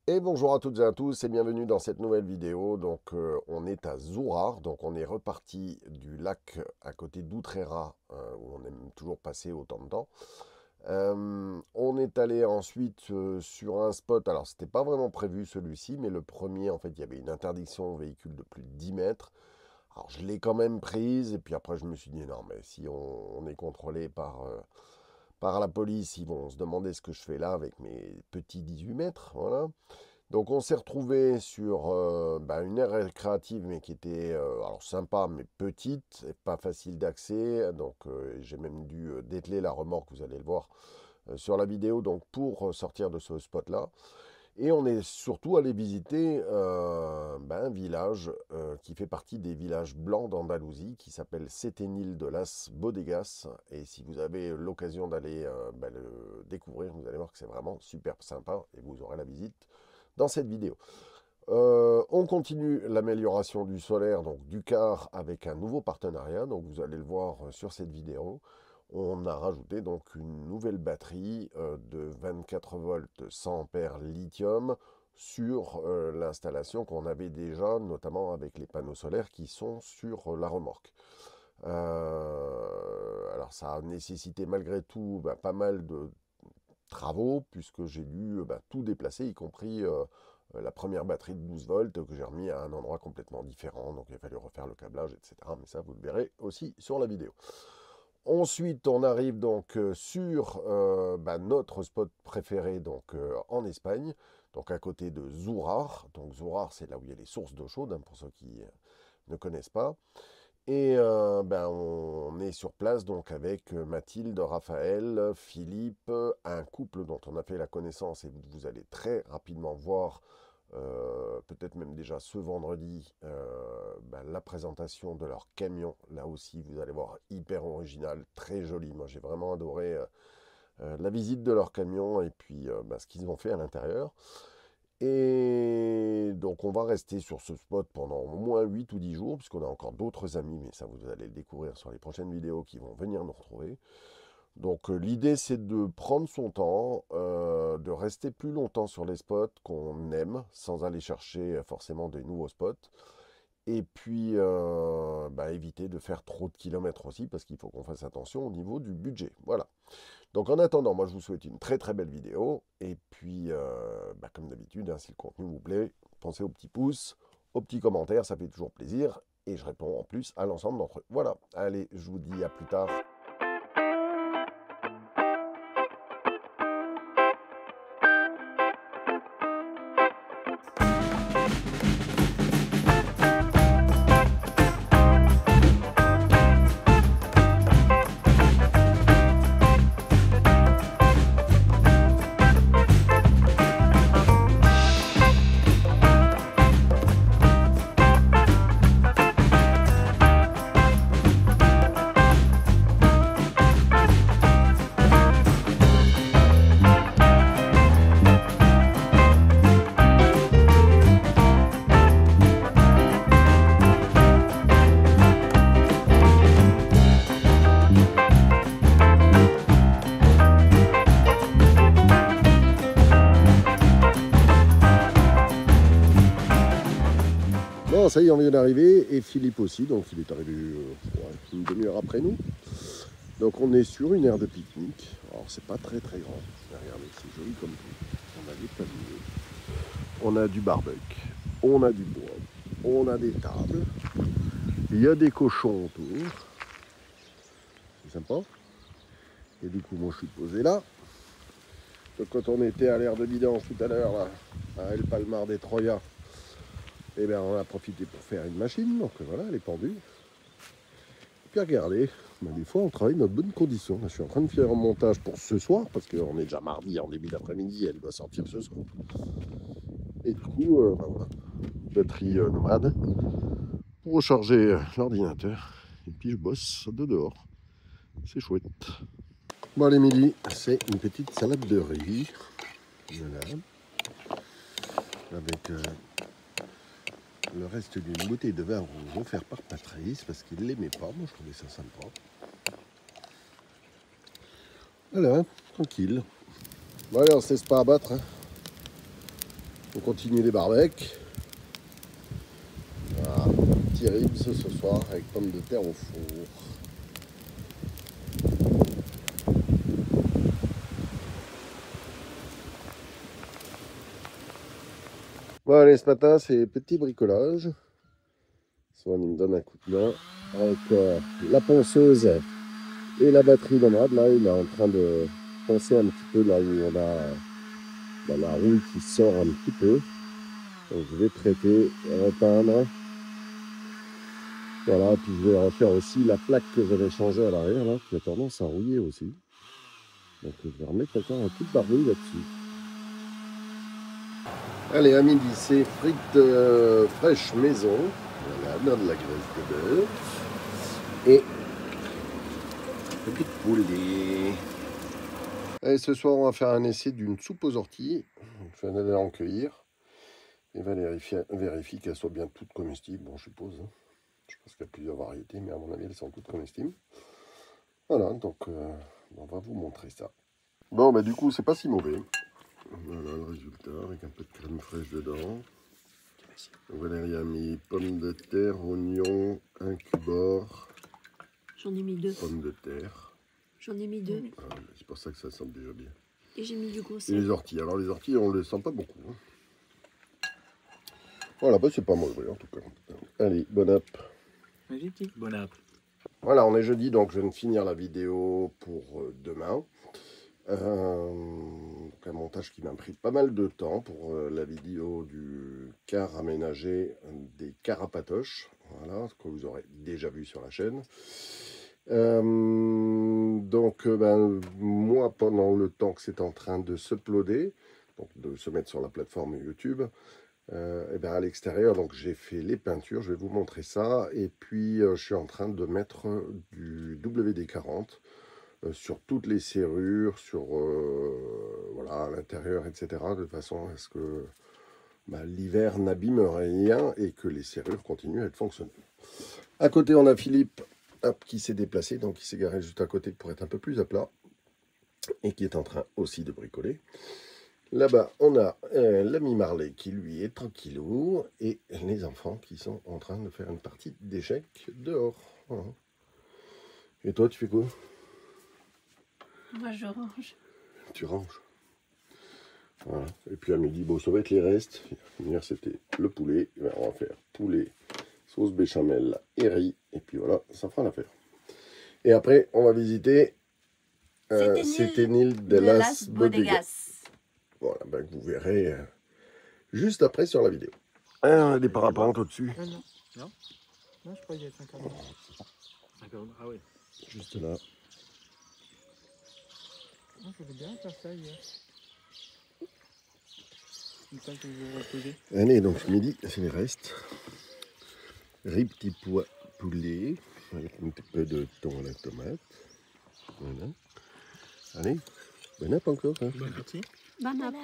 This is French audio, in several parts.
Et bonjour à toutes et à tous et bienvenue dans cette nouvelle vidéo. Donc on est à Zourar, donc on est reparti du lac à côté d'Outrera où on est toujours passé autant de temps. On est allé ensuite sur un spot, alors c'était pas vraiment prévu celui-ci, mais le premier en fait il y avait une interdiction aux véhicules de plus de 10 mètres. Alors je l'ai quand même prise et puis après je me suis dit non mais si on est contrôlé par la police, ils vont se demander ce que je fais là avec mes petits 18 mètres, voilà. Donc on s'est retrouvé sur une aire récréative mais qui était alors sympa mais petite et pas facile d'accès. Donc j'ai même dû dételer la remorque, vous allez le voir sur la vidéo, donc pour sortir de ce spot-là. Et on est surtout allé visiter un village qui fait partie des villages blancs d'Andalousie qui s'appelle Setenil de las Bodegas. Et si vous avez l'occasion d'aller le découvrir, vous allez voir que c'est vraiment super sympa et vous aurez la visite dans cette vidéo. On continue l'amélioration du solaire, donc du car, avec un nouveau partenariat. Donc vous allez le voir sur cette vidéo. On a rajouté donc une nouvelle batterie de 24 volts 100 ampères lithium sur l'installation qu'on avait déjà, notamment avec les panneaux solaires qui sont sur la remorque. Alors ça a nécessité malgré tout pas mal de travaux, puisque j'ai dû tout déplacer, y compris la première batterie de 12 volts que j'ai remis à un endroit complètement différent. Donc il a fallu refaire le câblage, etc. Mais ça, vous le verrez aussi sur la vidéo. Ensuite, on arrive donc sur notre spot préféré donc, en Espagne, donc à côté de Zourar. Donc Zourar, c'est là où il y a les sources d'eau chaude, hein, pour ceux qui ne connaissent pas. Et on est sur place donc avec Mathilde, Raphaël, Philippe, un couple dont on a fait la connaissance et vous allez très rapidement voir, peut-être même déjà ce vendredi, la présentation de leur camion. Là aussi, vous allez voir, hyper original, très joli. Moi, j'ai vraiment adoré la visite de leur camion et puis ce qu'ils ont fait à l'intérieur. Et donc on va rester sur ce spot pendant au moins 8 ou 10 jours, puisqu'on a encore d'autres amis, mais ça vous allez le découvrir sur les prochaines vidéos qui vont venir nous retrouver. Donc l'idée c'est de prendre son temps, de rester plus longtemps sur les spots qu'on aime, sans aller chercher forcément des nouveaux spots. Et puis éviter de faire trop de kilomètres aussi, parce qu'il faut qu'on fasse attention au niveau du budget. Voilà. Donc en attendant, moi je vous souhaite une très très belle vidéo. Et puis, comme d'habitude, hein, si le contenu vous plaît, pensez au petit pouce, au petit commentaire, ça fait toujours plaisir. Et je réponds en plus à l'ensemble d'entre eux. Voilà, allez, je vous dis à plus tard. Bon, ça y est, on vient d'arriver, et Philippe aussi, donc il est arrivé une demi-heure après nous. Donc on est sur une aire de pique-nique. Alors c'est pas très très grand, mais regardez, c'est joli comme tout. On a des palmiers, on a du barbecue, on a du bois, on a des tables, il y a des cochons autour. C'est sympa. Et du coup, moi je suis posé là. Donc quand on était à l'aire de vidange tout à l'heure, à El Palmar de Troya, et bien on a profité pour faire une machine, donc voilà, elle est pendue. Et puis regardez, des fois on travaille dans de bonnes conditions. Là, je suis en train de faire un montage pour ce soir, parce qu'on est déjà mardi en début d'après-midi, elle doit sortir ce soir. Et du coup, voilà, batterie nomade, pour recharger l'ordinateur. Et puis je bosse de dehors. C'est chouette. Bon allez, midi, c'est une petite salade de riz. Voilà. Avec le reste d'une bouteille de vin rouge offert par Patrice parce qu'il ne l'aimait pas. Moi je trouvais ça sympa. Voilà, tranquille. Bon allez, on ne se laisse pas abattre. Hein. On continue les barbecues. Voilà, petit ribs ce soir avec pommes de terre au four. Bon allez, ce matin c'est petit bricolage. Swan il me donne un coup de main avec la ponceuse et la batterie nomade. Là il est en train de poncer un petit peu là où on a la roue qui sort un petit peu. Donc je vais traiter, repeindre. Voilà, puis je vais refaire aussi la plaque que j'avais changée à l'arrière là, qui a tendance à rouiller aussi. Donc je vais remettre encore un coup de barbouille là-dessus. Allez, à midi, c'est frites fraîches maison. Voilà, dans de la graisse de bœuf. Et petit poulet. Allez, ce soir, on va faire un essai d'une soupe aux orties. Je vais aller en cueillir. Et vérifier qu'elles soient bien toutes comestibles. Bon, je suppose. Hein. Je pense qu'il y a plusieurs variétés, mais à mon avis, elles sont toutes comestibles. Voilà, donc on va vous montrer ça. Bon, bah du coup, c'est pas si mauvais. Voilà le résultat, avec un peu de crème fraîche dedans. Valérie a mis pommes de terre, oignons, un cubord. J'en ai mis 2. Pommes de terre. J'en ai mis 2. Ah, c'est pour ça que ça sent déjà bien. Et j'ai mis du gros Et sel. les orties. Alors les orties, on ne les sent pas beaucoup. Hein. Voilà, bah c'est pas mauvais en tout cas. Allez, bon app. Vas-y, petit. Bon app. Voilà, on est jeudi, donc je viens de finir la vidéo pour demain. Un montage qui m'a pris pas mal de temps pour la vidéo du car aménagé des carapatoches, voilà, que vous aurez déjà vu sur la chaîne. Moi, pendant le temps que c'est en train de s'uploader, donc de se mettre sur la plateforme YouTube, à l'extérieur, donc j'ai fait les peintures, je vais vous montrer ça, et puis je suis en train de mettre du WD-40 sur toutes les serrures, sur voilà, à l'intérieur, etc., de façon à ce que l'hiver n'abîme rien et que les serrures continuent à être fonctionnelles. À côté, on a Philippe qui s'est déplacé, donc il s'est garé juste à côté pour être un peu plus à plat, et qui est en train aussi de bricoler. Là-bas, on a l'ami Marley qui, lui, est tranquillou, et les enfants qui sont en train de faire une partie d'échecs dehors. Voilà. Et toi, tu fais quoi? Moi, je range. Tu ranges. Voilà. Et puis à midi, bon, ça va être les restes. Hier, c'était le poulet. On va faire poulet, sauce béchamel et riz. Et puis voilà, ça fera l'affaire. Et après, on va visiter Setenil de las Bodegas. Voilà, que vous verrez juste après sur la vidéo. On a des parapentes au-dessus. Non, je crois qu'il y a 50. 50, ah oui. Juste là. Je voulais bien faire ça hier. Une fois que je vais reposer. Allez, donc midi, c'est les restes. Riz petit poulet, avec un petit peu de thon à la tomate. Voilà. Allez, bon app encore. Hein. Bon appétit. Bon app.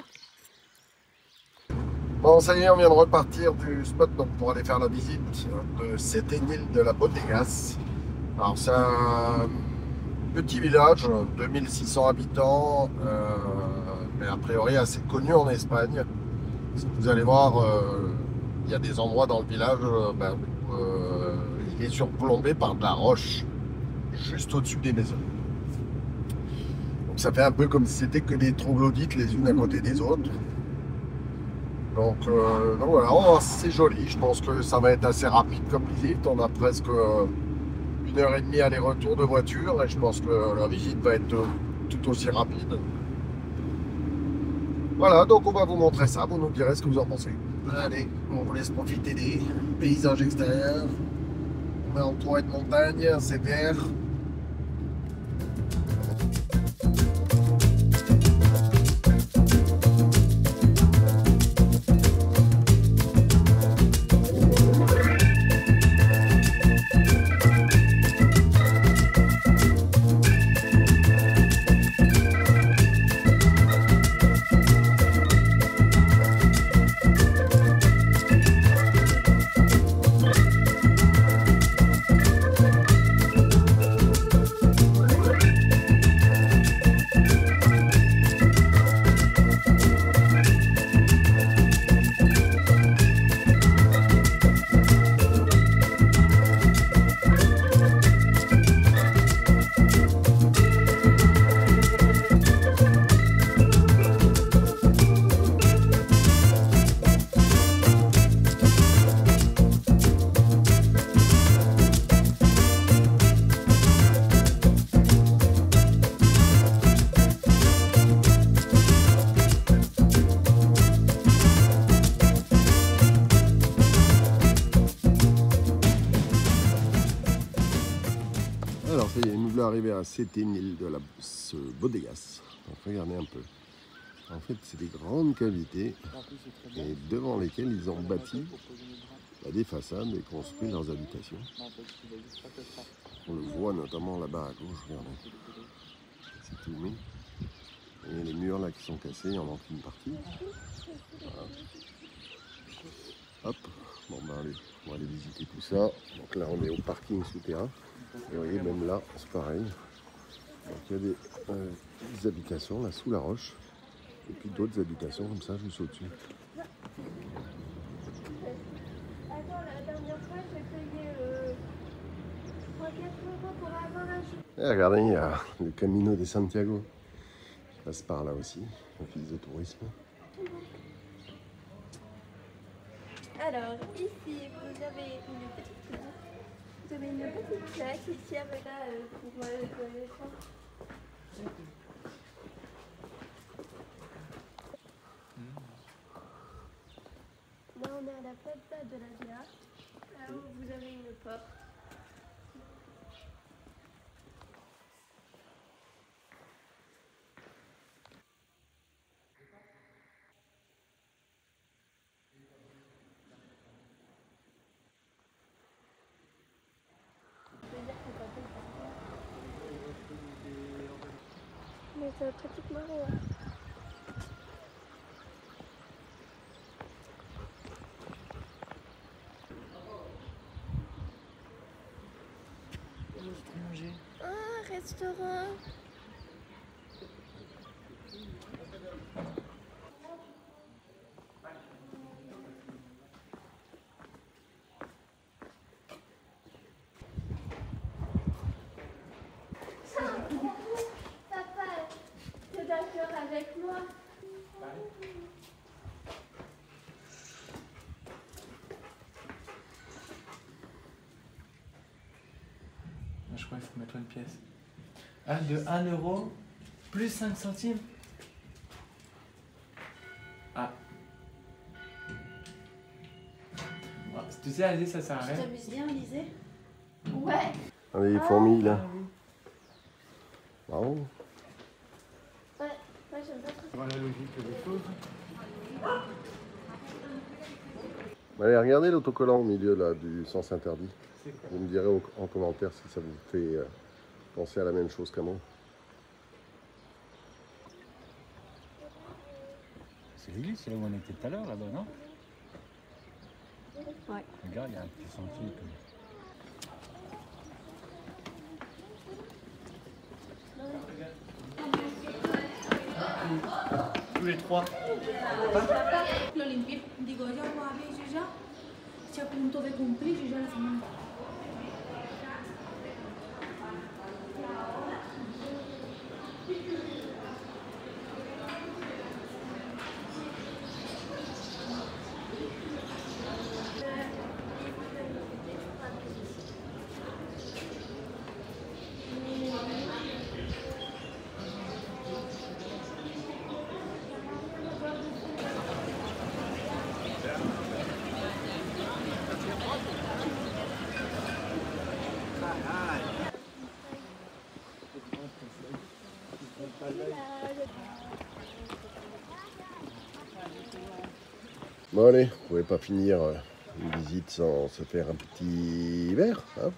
Bon, ça y est, on vient de repartir du spot donc, pour aller faire la visite de Setenil de la Bodegas. Alors, c'est un petit village, 2600 habitants, mais a priori assez connu en Espagne. Si vous allez voir, il y a des endroits dans le village où il est surplombé par de la roche, juste au-dessus des maisons. Donc ça fait un peu comme si c'était que des troglodytes les unes à côté des autres. Donc voilà, c'est joli, je pense que ça va être assez rapide comme visite. On a presque 1h30 aller-retour de voiture et je pense que la visite va être tout aussi rapide. Voilà, donc on va vous montrer ça, vous nous direz ce que vous en pensez. Allez, on vous laisse profiter des paysages extérieurs. On est entouré de montagnes, c'est vert. d'arriver à Séténil de la Bodegas. Donc regardez un peu. En fait, c'est des grandes cavités et devant lesquelles ils ont bâti des façades et construit leurs habitations. On le voit notamment là-bas à gauche, regardez. C'est tout mis. Et les murs là qui sont cassés, il en manque une partie. Voilà. Hop, bon ben allez, on va aller visiter tout ça. Donc là on est au parking souterrain. Et vous voyez, même là, c'est pareil. Donc il y a des habitations là sous la roche. Et puis d'autres habitations comme ça juste au-dessus. Attends, la dernière fois, j'ai payé 3-4 € pour avoir un jeu. Et regardez, il y a le Camino de Santiago. Qui passe par là aussi, office de tourisme. Alors, ici, vous avez une petite cour. Vous avez une petite plaque ici avec là pour les enfants. Là, on est à la plaza de la Via. Là où vous avez une porte. Mais c'est pratiquement rien. Un restaurant. Papa, t'es d'accord avec moi? Je crois qu'il faut mettre une pièce. Ah, de 1 € plus 5 centimes. Ah. Ouais, tu sais, Alizé, ça sert à Tu rien. t'amuses bien, Alizé? Ouais. Regardez les fourmis là. Ah oui. Bravo. Ouais, moi j'aime pas trop. Dans la logique des choses. Allez, regardez l'autocollant au milieu là du sens interdit. C'est quoi? Vous me direz en commentaire si ça vous fait penser à la même chose qu'à moi. C'est l'église, c'est là où on était tout à l'heure, là-bas, non? Ouais. Regarde, il y a un petit sentier. Tous les trois. Lo limpié. Digo, ya lo habéis hecho ya. Estoy a punto de cumplir y ya la semana. Bon allez, vous pouvez pas finir une visite sans se faire un petit verre. Hein,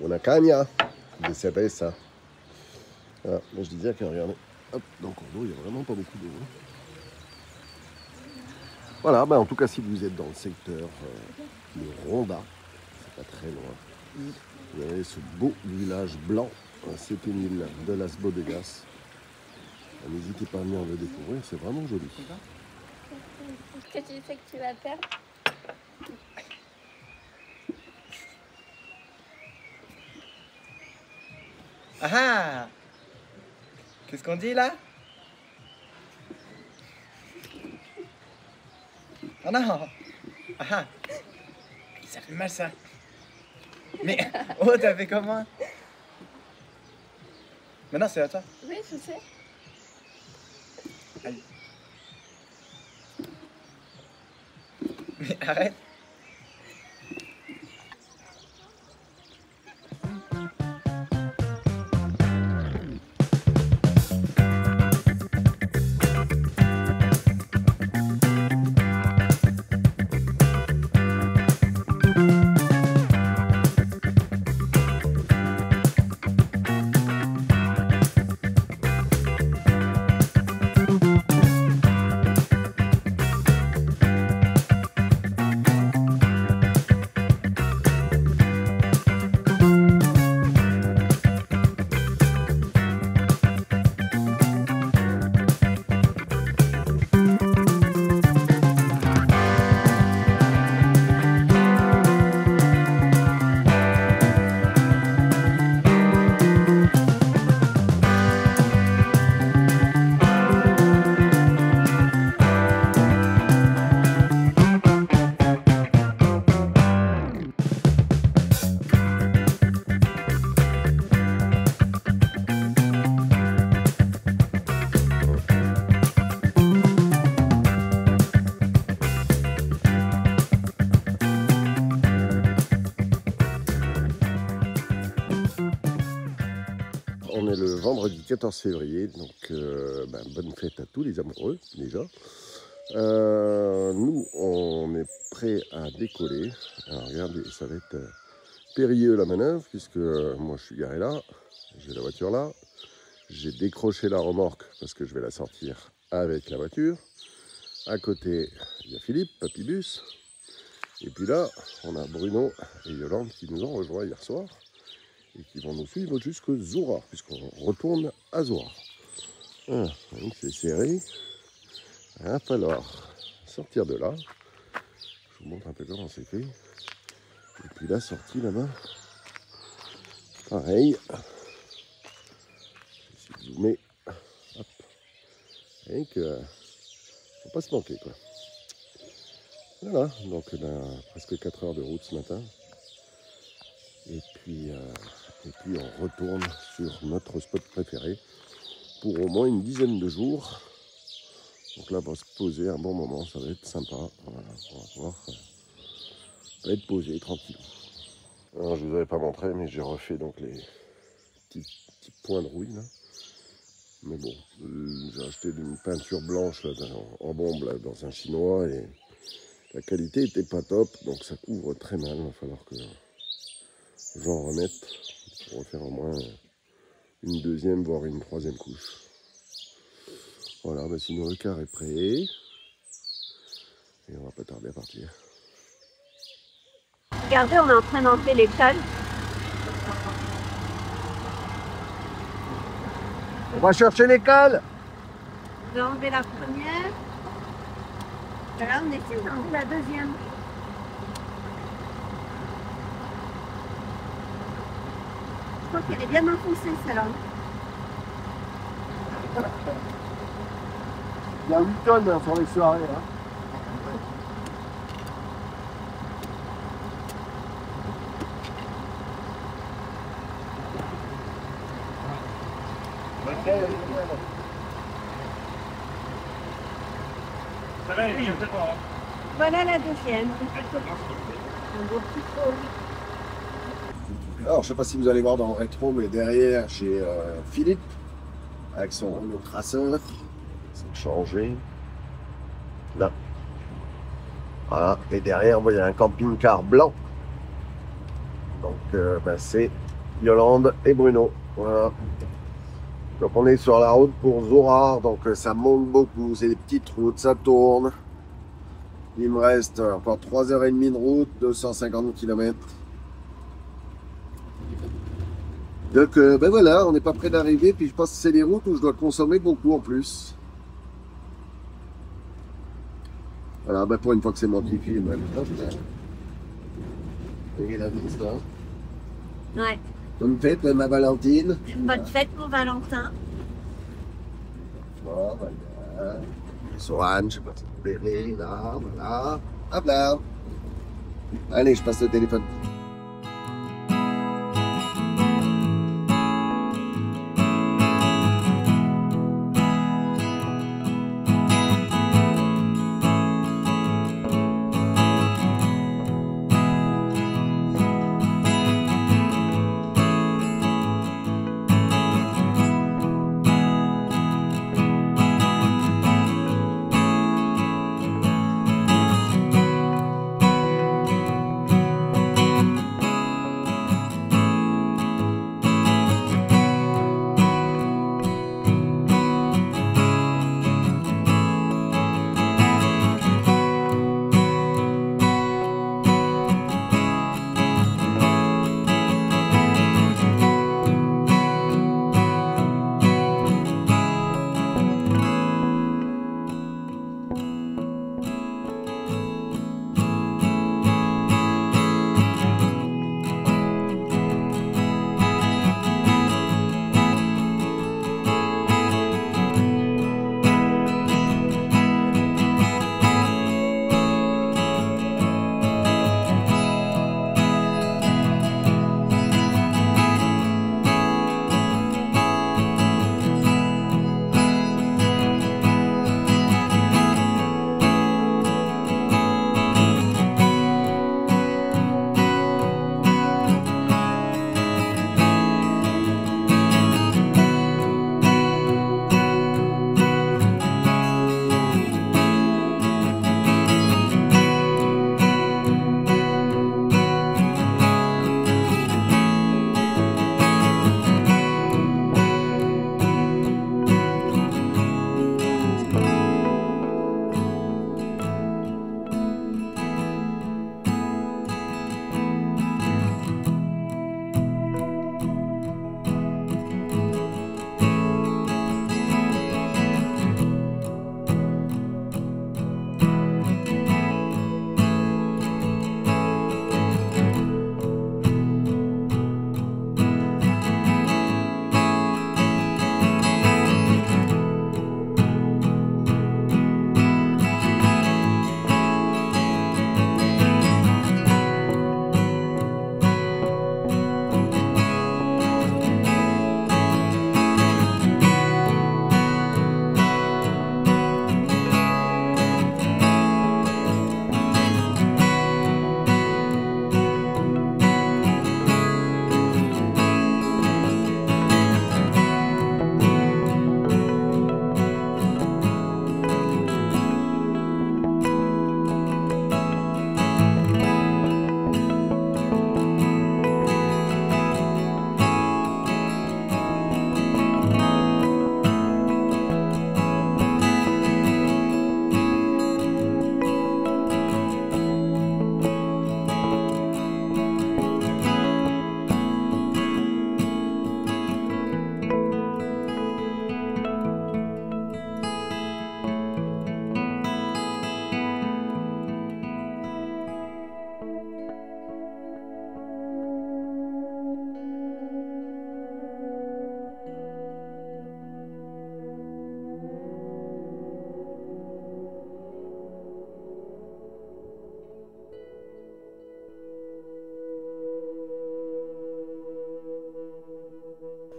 una caña de cerveza. Voilà, moi je disais que regardez, hop, dans le cours d'eau, il n'y a vraiment pas beaucoup d'eau. Voilà, bah en tout cas si vous êtes dans le secteur de Ronda, c'est pas très loin, vous avez ce beau village blanc, Séténil de las Bodegas. N'hésitez pas à venir le découvrir, c'est vraiment joli. Que tu sais que tu vas perdre. Ah ah! Qu'est-ce qu'on dit là? Oh non! Ah ah! Ça fait mal ça! Mais oh, t'as fait comment? Maintenant c'est à toi. Oui, je sais. Aïe. Mais arrête! est le vendredi 14 février, donc bonne fête à tous les amoureux déjà. Nous, on est prêt à décoller. Alors regardez, ça va être périlleux la manœuvre, puisque moi je suis garé là, j'ai la voiture là. J'ai décroché la remorque parce que je vais la sortir avec la voiture. À côté, il y a Philippe, Papybus. Et puis là, on a Bruno et Yolande qui nous ont rejoints hier soir et qui vont nous suivre jusqu'à Zourard, puisqu'on retourne à Zourard. Voilà, donc c'est serré. Il va falloir sortir de là. Je vous montre un peu comment c'est fait. Et puis la sortie là-bas, pareil. Je vais essayer de zoomer. Hop. Et que faut pas se manquer quoi. Voilà, donc on a presque 4 heures de route ce matin. Et puis on retourne sur notre spot préféré pour au moins une dizaine de jours. Donc là, on va se poser un bon moment, ça va être sympa. Voilà, on va pouvoir va être posé tranquille. Alors, je ne vous avais pas montré, mais j'ai refait donc les petits points de rouille là. Mais bon, j'ai acheté une peinture blanche là, en bombe là, dans un chinois et la qualité était pas top, donc ça couvre très mal. Il va falloir que j'en remette pour refaire au moins une deuxième, voire une troisième couche. Voilà, bah sinon le car est prêt et on va pas tarder à partir. Regardez, on est en train d'enlever les cales. On va chercher les cales. On va enlever la première. Et là, on essaie d'enlever la deuxième. Je crois qu'elle est bien enfoncée, celle-là. Il y a 8 tonnes sur les soirées. Hein. Voilà la deuxième. Alors, je ne sais pas si vous allez voir dans le rétro, mais derrière, j'ai Philippe avec son Renault Tracer. C'est changé. Là. Voilà. Et derrière, il y a un camping-car blanc. Donc, c'est Yolande et Bruno. Voilà. Donc, on est sur la route pour Zourard. Donc, ça monte beaucoup. C'est des petites routes, ça tourne. Il me reste encore 3h30 de route, 250 km. Donc voilà, on n'est pas près d'arriver, puis je pense que c'est des routes où je dois consommer beaucoup en plus. Voilà, pour une fois que c'est moi qui filme. Et la vie, ça. Ouais. Bonne fête, ma Valentine. Bonne fête, mon Valentin. Voilà. Soran, je sais pas si vous verrez, là, voilà. Hop là. Allez, je passe le téléphone.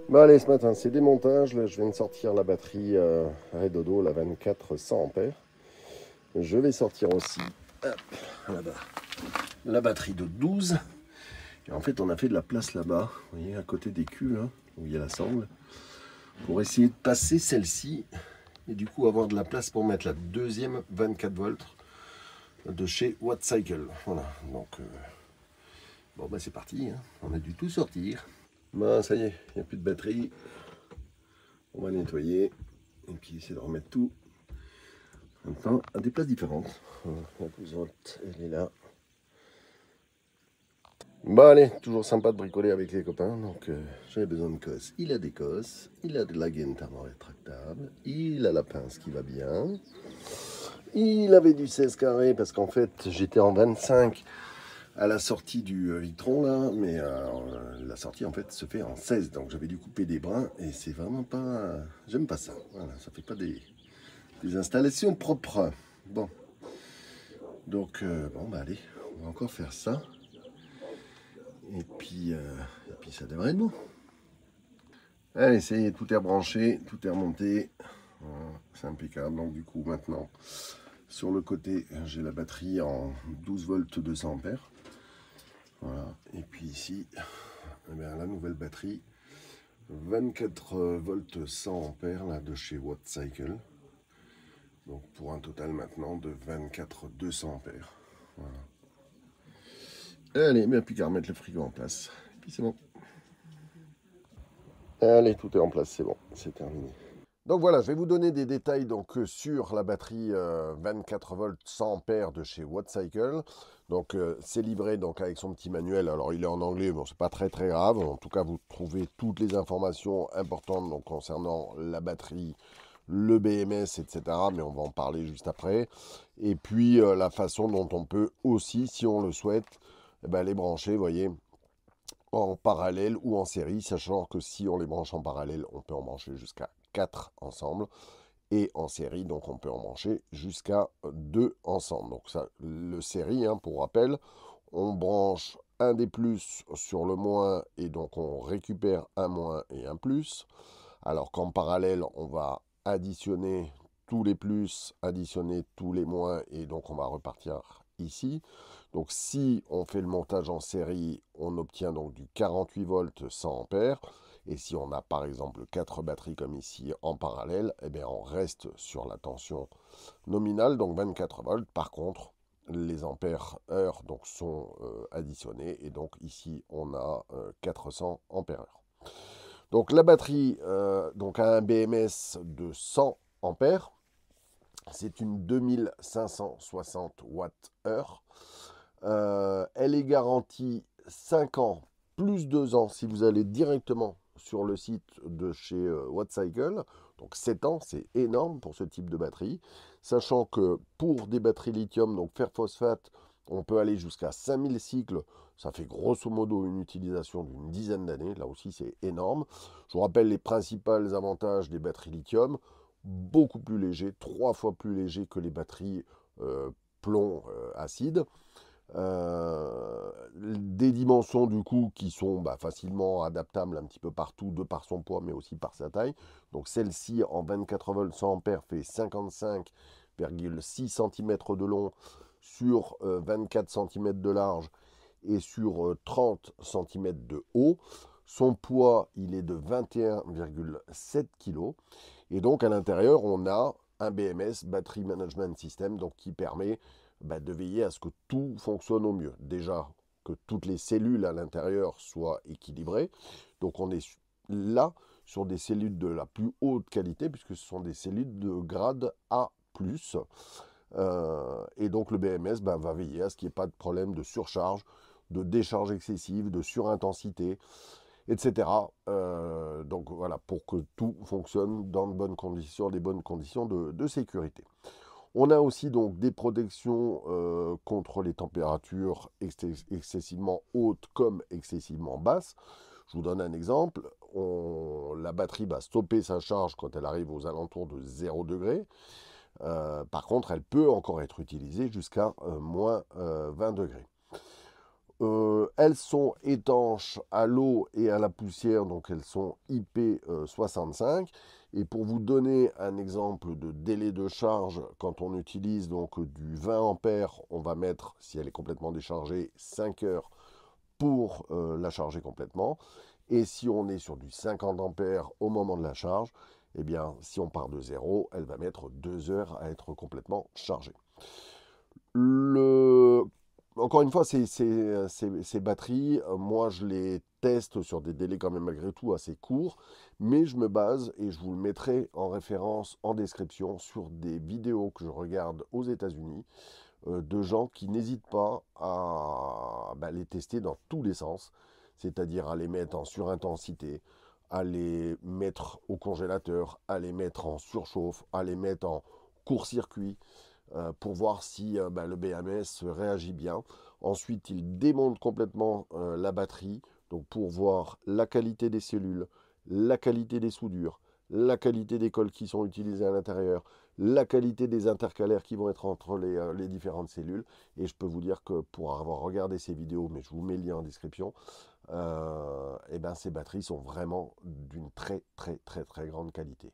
Bon allez, ce matin c'est démontage, là je viens de sortir la batterie Redodo, la 24 100 ampères. Je vais sortir aussi, hop, là-bas, la batterie de 12. Et en fait on a fait de la place là-bas, vous voyez, à côté des culs, hein, où il y a la sangle, pour essayer de passer celle-ci, et du coup avoir de la place pour mettre la deuxième 24 volts de chez Wattcycle. Voilà, donc bon bah c'est parti, hein. On a dû tout sortir. Bah ça y est, il n'y a plus de batterie. On va nettoyer et puis essayer de remettre tout maintenant à des places différentes. Voilà, la 12 volts, elle est là. Bah allez, toujours sympa de bricoler avec les copains. Donc j'avais besoin de cosse. Il a des cosses, il a de la gaine thermo-rétractable, il a la pince qui va bien. Il avait du 16 carré parce qu'en fait j'étais en 25 à la sortie du Victron là, mais la sortie en fait se fait en 16, donc j'avais dû couper des brins et c'est vraiment pas, j'aime pas ça. Voilà, ça fait pas des installations propres. Bon, donc bon bah allez, on va encore faire ça et puis ça devrait être bon. Allez, ça y est, tout est rebranché, tout est remonté, voilà, c'est impeccable. Donc du coup maintenant sur le côté j'ai la batterie en 12 volts 200 ampères. Voilà, et puis ici, eh bien, la nouvelle batterie, 24 volts 100 ampères là, de chez Wattcycle. Donc pour un total maintenant de 24 200 ampères. Voilà. Allez, il n'y a plus qu'à remettre le frigo en place. Et puis c'est bon. Allez, tout est en place, c'est bon, c'est terminé. Donc voilà, je vais vous donner des détails donc, sur la batterie 24 volts 100 ampères de chez Wattcycle. Donc c'est livré donc, avec son petit manuel. Alors il est en anglais, bon c'est pas très grave. En tout cas, vous trouvez toutes les informations importantes donc, concernant la batterie, le BMS, etc. Mais on va en parler juste après. Et puis la façon dont on peut aussi, si on le souhaite, eh ben, les brancher, vous voyez, en parallèle ou en série, sachant que si on les branche en parallèle, on peut en brancher jusqu'à 4 ensemble, et en série, donc on peut en brancher jusqu'à 2 ensemble. Donc ça, le série, hein, pour rappel, on branche un des plus sur le moins, et donc on récupère un moins et un plus, alors qu'en parallèle, on va additionner tous les plus, additionner tous les moins, et donc on va repartir ici. Donc si on fait le montage en série, on obtient donc du 48 volts 100 ampères. Et si on a par exemple 4 batteries comme ici en parallèle, eh bien on reste sur la tension nominale, donc 24 volts. Par contre, les ampères heure donc, sont additionnés, et donc ici on a 400 ampères heure. Donc la batterie donc a un BMS de 100 ampères. C'est une 2560 Wh. Elle est garantie 5 ans plus 2 ans si vous allez directement sur le site de chez Wattcycle. Donc 7 ans, c'est énorme pour ce type de batterie. Sachant que pour des batteries lithium, donc fer phosphate, on peut aller jusqu'à 5000 cycles. Ça fait grosso modo une utilisation d'une dizaine d'années. Là aussi, c'est énorme. Je vous rappelle les principaux avantages des batteries lithium. Beaucoup plus léger, 3 fois plus léger que les batteries plomb acide. Des dimensions du coup qui sont facilement adaptables un petit peu partout de par son poids mais aussi par sa taille. Donc celle-ci en 24 volts 100 ampères fait 55,6 cm de long sur 24 cm de large et sur 30 cm de haut. Son poids il est de 21,7 kg et donc à l'intérieur on a un BMS, Battery Management System, donc qui permet de veiller à ce que tout fonctionne au mieux. Déjà, que toutes les cellules à l'intérieur soient équilibrées. Donc on est là sur des cellules de la plus haute qualité, puisque ce sont des cellules de grade A+. Et donc le BMS va veiller à ce qu'il n'y ait pas de problème de surcharge, de décharge excessive, de surintensité, etc. Donc voilà, pour que tout fonctionne dans de bonnes conditions, des bonnes conditions de sécurité. On a aussi donc des protections contre les températures excessivement hautes comme excessivement basses. Je vous donne un exemple. La batterie va stopper sa charge quand elle arrive aux alentours de 0 degré. Par contre, elle peut encore être utilisée jusqu'à moins 20 degrés. elles sont étanches à l'eau et à la poussière, donc elles sont IP65. Et pour vous donner un exemple de délai de charge, quand on utilise donc du 20 ampères, on va mettre, si elle est complètement déchargée, 5 heures pour la charger complètement. Et si on est sur du 50 ampères au moment de la charge, eh bien, si on part de 0, elle va mettre 2 heures à être complètement chargée. Encore une fois, ces batteries, moi je les teste sur des délais quand même malgré tout assez courts, mais je me base, et je vous le mettrai en référence en description, sur des vidéos que je regarde aux États-Unis, de gens qui n'hésitent pas à les tester dans tous les sens, c'est-à-dire à les mettre en surintensité, à les mettre au congélateur, à les mettre en surchauffe, à les mettre en court-circuit, pour voir si le BMS réagit bien. Ensuite, il démonte complètement la batterie, donc pour voir la qualité des cellules, la qualité des soudures, la qualité des cols qui sont utilisés à l'intérieur, la qualité des intercalaires qui vont être entre les différentes cellules. Et je peux vous dire que pour avoir regardé ces vidéos, mais je vous mets le lien en description, ces batteries sont vraiment d'une très grande qualité.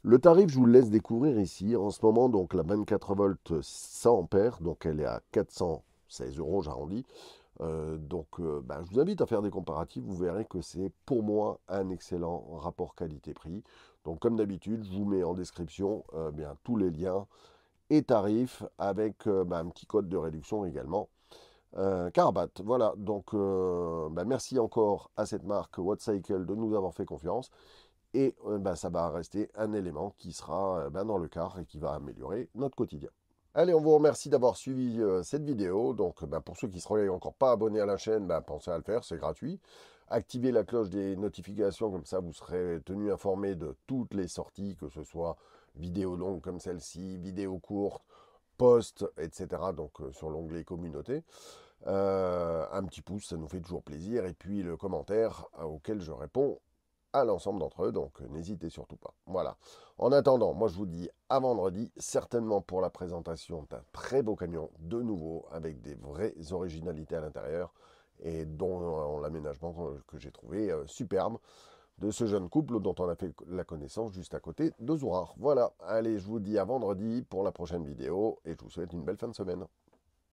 Le tarif, je vous le laisse découvrir ici. En ce moment, donc la 24 volts 100 ampères, donc elle est à 416 €, j'arrondis. Je vous invite à faire des comparatifs. Vous verrez que c'est pour moi un excellent rapport qualité-prix. Donc comme d'habitude, je vous mets en description tous les liens et tarifs avec un petit code de réduction également. Carabat, voilà. Donc merci encore à cette marque Wattcycle de nous avoir fait confiance. Et ça va rester un élément qui sera dans le car et qui va améliorer notre quotidien. Allez, on vous remercie d'avoir suivi cette vidéo. Donc, pour ceux qui ne seraient encore pas abonnés à la chaîne, pensez à le faire, c'est gratuit. Activez la cloche des notifications, comme ça vous serez tenu informé de toutes les sorties, que ce soit vidéos longues comme celle-ci, vidéos courtes, posts, etc. Donc, sur l'onglet communauté. Un petit pouce, ça nous fait toujours plaisir. Et puis le commentaire auquel je réponds à l'ensemble d'entre eux, donc n'hésitez surtout pas. Voilà. En attendant, moi je vous dis à vendredi, certainement pour la présentation d'un très beau camion de nouveau, avec des vraies originalités à l'intérieur, et dont l'aménagement que j'ai trouvé superbe, de ce jeune couple dont on a fait la connaissance juste à côté de Zourar. Voilà, allez, je vous dis à vendredi pour la prochaine vidéo, et je vous souhaite une belle fin de semaine.